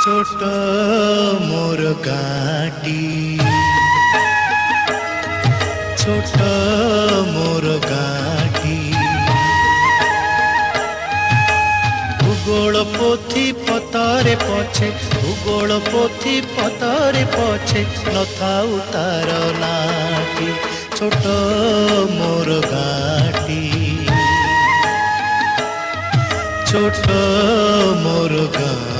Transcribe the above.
ছোট মোর গাঁটি, ছোট মোর গাঁটি, ভূগোল পোথি পতরে পছে, ভূগোল পোথি পতরে পছে নথাউ তার নাটি। ছোট মোর গাঁটি, ছোট মোর গাঁটি।